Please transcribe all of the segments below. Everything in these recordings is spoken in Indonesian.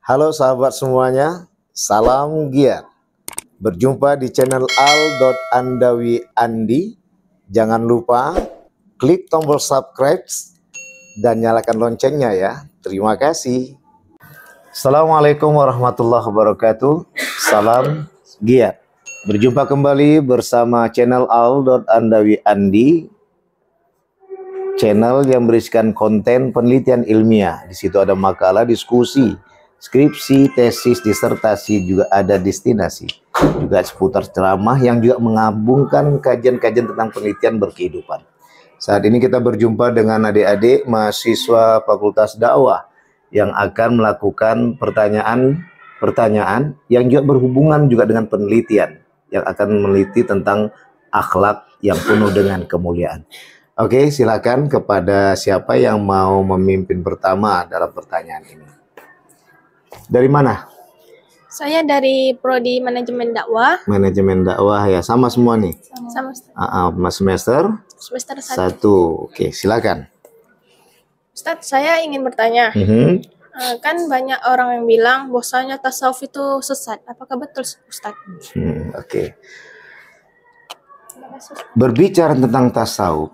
Halo sahabat semuanya, salam giat. Berjumpa di channel al.andawi.andi. Jangan lupa klik tombol subscribe dan nyalakan loncengnya ya. Terima kasih. Assalamualaikum warahmatullahi wabarakatuh. Salam giat. Berjumpa kembali bersama channel al.andawi.andi. Channel yang berisikan konten penelitian ilmiah. Di situ ada makalah, diskusi, skripsi, tesis, disertasi, juga ada destinasi. Juga seputar ceramah yang juga menggabungkan kajian-kajian tentang penelitian berkehidupan. Saat ini kita berjumpa dengan adik-adik mahasiswa Fakultas Dakwah yang akan melakukan pertanyaan yang juga berhubungan juga dengan penelitian, yang akan meneliti tentang akhlak yang penuh dengan kemuliaan. Oke, silakan kepada siapa yang mau memimpin pertama dalam pertanyaan ini. Dari mana? Saya dari Prodi Manajemen Dakwah. Manajemen dakwah ya, sama semua nih? Sama semester? Semester 1. Oke, silakan. Ustadz, saya ingin bertanya. Kan banyak orang yang bilang bahwasanya tasawuf itu sesat. Apakah betul, Ustadz? Oke. Berbicara tentang tasawuf,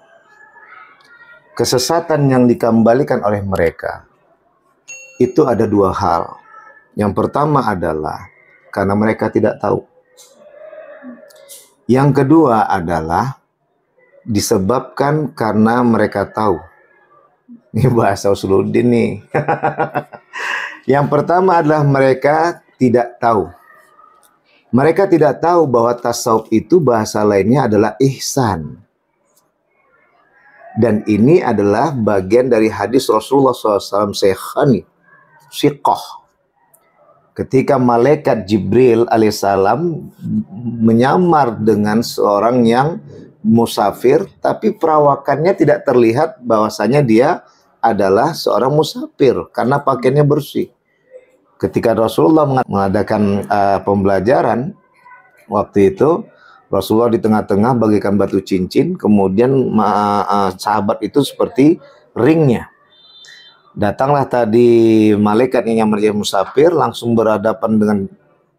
kesesatan yang dikembalikan oleh mereka itu ada dua hal. Yang pertama adalah karena mereka tidak tahu. Yang kedua adalah disebabkan karena mereka tahu. Ini bahasa Usuluddin nih. Yang pertama adalah mereka tidak tahu. Mereka tidak tahu bahwa tasawuf itu bahasa lainnya adalah ihsan. Dan ini adalah bagian dari hadis Rasulullah SAW Siqah. Ketika malaikat Jibril alaihissalam menyamar dengan seorang yang musafir, tapi perawakannya tidak terlihat bahwasanya dia adalah seorang musafir karena pakaiannya bersih. Ketika Rasulullah mengadakan pembelajaran waktu itu, Rasulullah di tengah-tengah bagikan batu cincin, kemudian sahabat itu seperti ringnya. Datanglah tadi malaikat yang menjadi musafir, langsung berhadapan dengan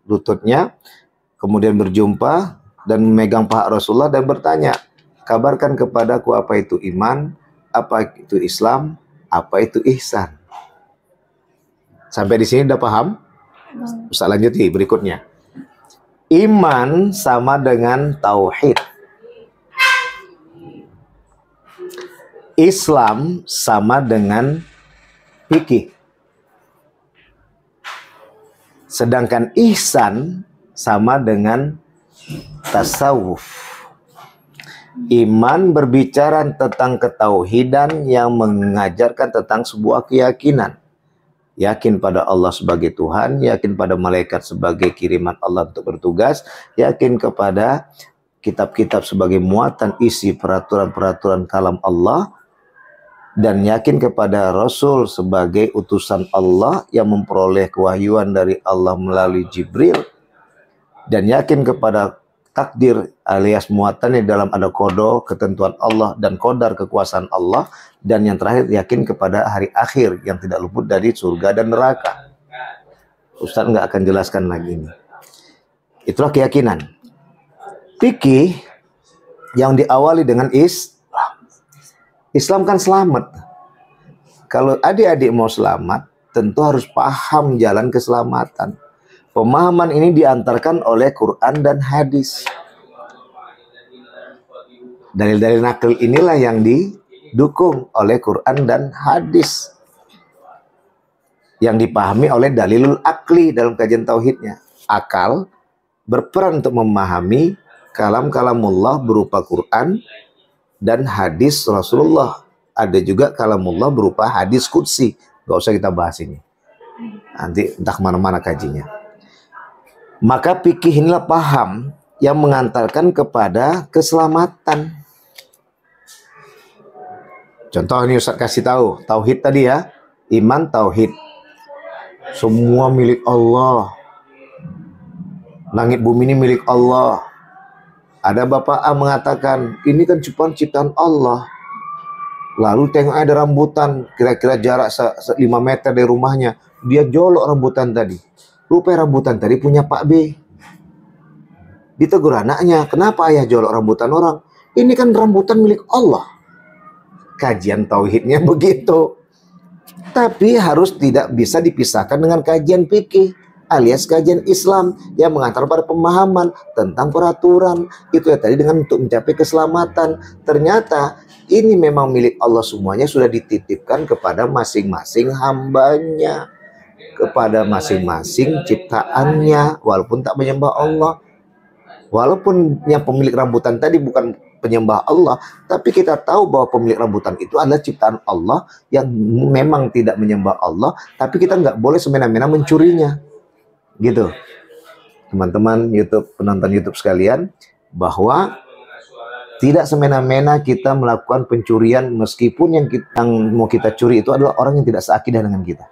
lututnya, kemudian berjumpa dan memegang paha Rasulullah dan bertanya, kabarkan kepadaku apa itu iman, apa itu Islam, apa itu ihsan. Sampai di sini udah paham? Ustaz lanjuti berikutnya. Iman sama dengan tauhid. Islam sama dengan fikih. Sedangkan ihsan sama dengan tasawuf. Iman berbicara tentang ketauhidan yang mengajarkan tentang sebuah keyakinan. Yakin pada Allah sebagai Tuhan, yakin pada malaikat sebagai kiriman Allah untuk bertugas, yakin kepada kitab-kitab sebagai muatan isi peraturan-peraturan kalam Allah, dan yakin kepada Rasul sebagai utusan Allah yang memperoleh kewahyuan dari Allah melalui Jibril, dan yakin kepada takdir alias muatan di dalam ada kodo, ketentuan Allah, dan kodar kekuasaan Allah, dan yang terakhir yakin kepada hari akhir yang tidak luput dari surga dan neraka. Ustaz nggak akan jelaskan lagi ini. Itulah keyakinan. Fikih yang diawali dengan Islam kan selamat. Kalau adik-adik mau selamat, tentu harus paham jalan keselamatan. Pemahaman ini diantarkan oleh Quran dan hadis. Dalil-dalil nakal inilah yang didukung oleh Quran dan hadis, yang dipahami oleh dalilul akli dalam kajian tauhidnya. Akal berperan untuk memahami kalam-kalamullah berupa Quran dan hadis Rasulullah. Ada juga kalamullah berupa hadis qudsi. Gak usah kita bahas ini. Nanti entah kemana-mana kajinya. Maka fikih inilah paham yang mengantarkan kepada keselamatan. Contoh ini Ustaz kasih tahu. Tauhid tadi ya. Iman tauhid. Semua milik Allah. Langit bumi ini milik Allah. Ada Bapak A mengatakan, ini kan ciptaan Allah. Lalu tengok ada rambutan, kira-kira jarak 5 meter dari rumahnya. dia jolok rambutan tadi. Rupanya rambutan tadi punya Pak B. Ditegur anaknya, kenapa ayah jolok rambutan orang? Ini kan rambutan milik Allah. Kajian tauhidnya begitu. Tapi harus tidak bisa dipisahkan dengan kajian fikih alias kajian Islam yang mengantar pada pemahaman tentang peraturan. Itu ya tadi dengan untuk mencapai keselamatan. Ternyata ini memang milik Allah semuanya, sudah dititipkan kepada masing-masing hambanya, kepada masing-masing ciptaannya, walaupun tak menyembah Allah. Walaupun yang pemilik rambutan tadi bukan penyembah Allah, tapi kita tahu bahwa pemilik rambutan itu adalah ciptaan Allah yang memang tidak menyembah Allah, tapi kita nggak boleh semena-mena mencurinya. Gitu. Teman-teman YouTube, penonton YouTube sekalian, bahwa tidak semena-mena kita melakukan pencurian meskipun yang mau kita curi itu adalah orang yang tidak seakidah dengan kita.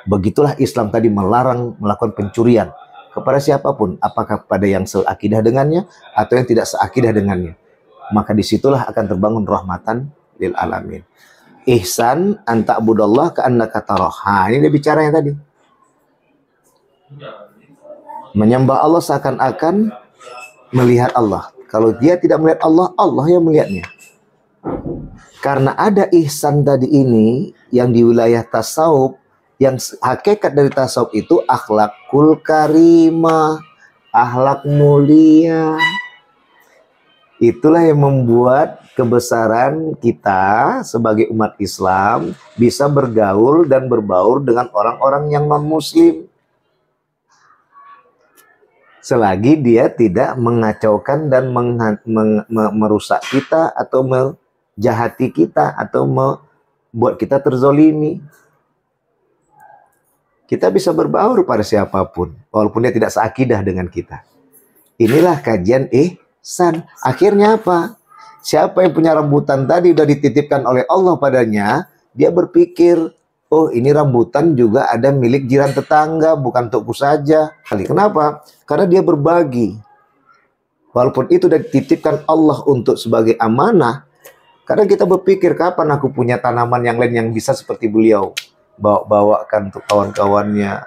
Begitulah Islam tadi melarang melakukan pencurian kepada siapapun, apakah kepada yang seakidah dengannya atau yang tidak seakidah dengannya. Maka disitulah akan terbangun rahmatan lil alamin. Ihsan anta budallah ka'annaka tarah. Ini dia bicara yang tadi. Menyembah Allah seakan-akan melihat Allah. Kalau dia tidak melihat Allah, Allah yang melihatnya. Karena ada ihsan tadi ini yang di wilayah tasawuf, yang hakikat dari tasawuf itu akhlakul karimah, akhlak mulia. Itulah yang membuat kebesaran kita sebagai umat Islam bisa bergaul dan berbaur dengan orang-orang yang non-muslim. Selagi dia tidak mengacaukan dan merusak kita atau menjahati kita atau membuat kita terzolimi. Kita bisa berbaur pada siapapun, walaupun dia tidak seakidah dengan kita. Inilah kajian ihsan. Akhirnya apa? Siapa yang punya rambutan tadi udah dititipkan oleh Allah padanya, dia berpikir, oh ini rambutan juga ada milik jiran tetangga, bukan untukku saja. Kenapa? Karena dia berbagi. Walaupun itu sudah dititipkan Allah untuk sebagai amanah, kadang kita berpikir, kapan aku punya tanaman yang lain yang bisa seperti beliau bawakan untuk kawan-kawannya.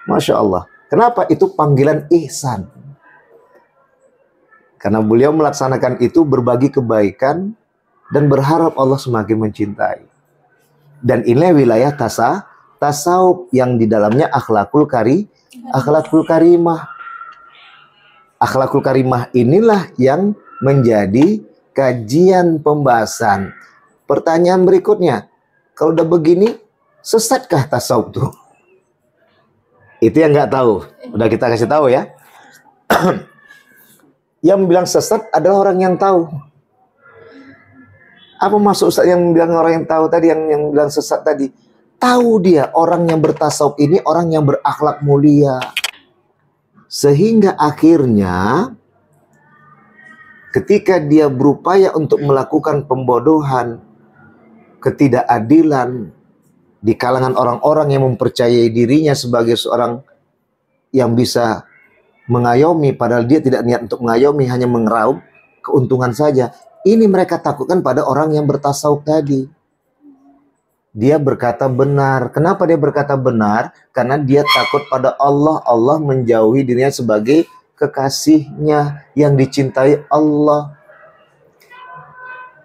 Masya Allah. Kenapa? Itu panggilan ihsan. Karena beliau melaksanakan itu, berbagi kebaikan dan berharap Allah semakin mencintai. Dan inilah wilayah tasawuf yang di dalamnya akhlakul karimah. Akhlakul karimah inilah yang menjadi kajian pembahasan. Pertanyaan berikutnya, kalau udah begini, sesatkah tasawuf tuh? Itu yang nggak tahu. Udah kita kasih tahu ya. Yang bilang sesat adalah orang yang tahu. Apa maksud Ustaz yang bilang orang yang tahu tadi, yang bilang sesat tadi? Tahu dia orang yang bertasawuf ini orang yang berakhlak mulia. Sehingga akhirnya ketika dia berupaya untuk melakukan pembodohan, ketidakadilan di kalangan orang-orang yang mempercayai dirinya sebagai seorang yang bisa mengayomi, padahal dia tidak niat untuk mengayomi, hanya mengeraup keuntungan saja. Ini mereka takutkan pada orang yang bertasawuf tadi. Dia berkata benar. Kenapa dia berkata benar? Karena dia takut pada Allah. Allah menjauhi dirinya sebagai kekasihnya yang dicintai Allah.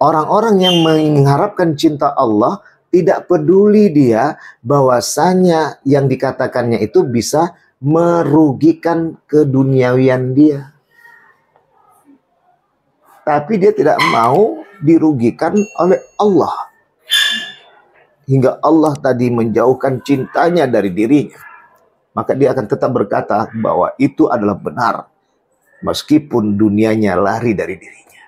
Orang-orang yang mengharapkan cinta Allah tidak peduli dia bahwasanya yang dikatakannya itu bisa merugikan keduniawian dia. Tapi dia tidak mau dirugikan oleh Allah. Hingga Allah tadi menjauhkan cintanya dari dirinya. Maka dia akan tetap berkata bahwa itu adalah benar. Meskipun dunianya lari dari dirinya.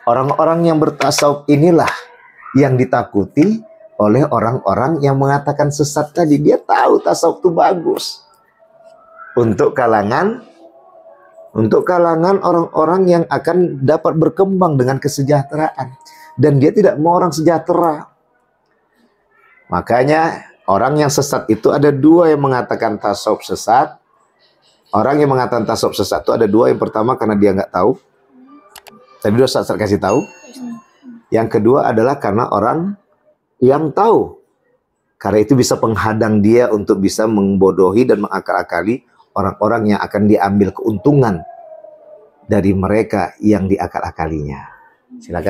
Orang-orang yang bertasawuf inilah yang ditakuti oleh orang-orang yang mengatakan sesat tadi. Dia tahu tasawuf itu bagus. Untuk kalangan orang-orang yang akan dapat berkembang dengan kesejahteraan. Dan dia tidak mau orang sejahtera. Makanya orang yang sesat itu ada dua yang mengatakan tasawuf sesat. Orang yang mengatakan tasawuf sesat itu ada dua. Yang pertama karena dia nggak tahu. Tadi udah saya kasih tahu. Yang kedua adalah karena orang yang tahu. Karena itu bisa penghadang dia untuk bisa membodohi dan mengakal-akali orang-orang yang akan diambil keuntungan dari mereka yang diakal-akalinya. Silakan.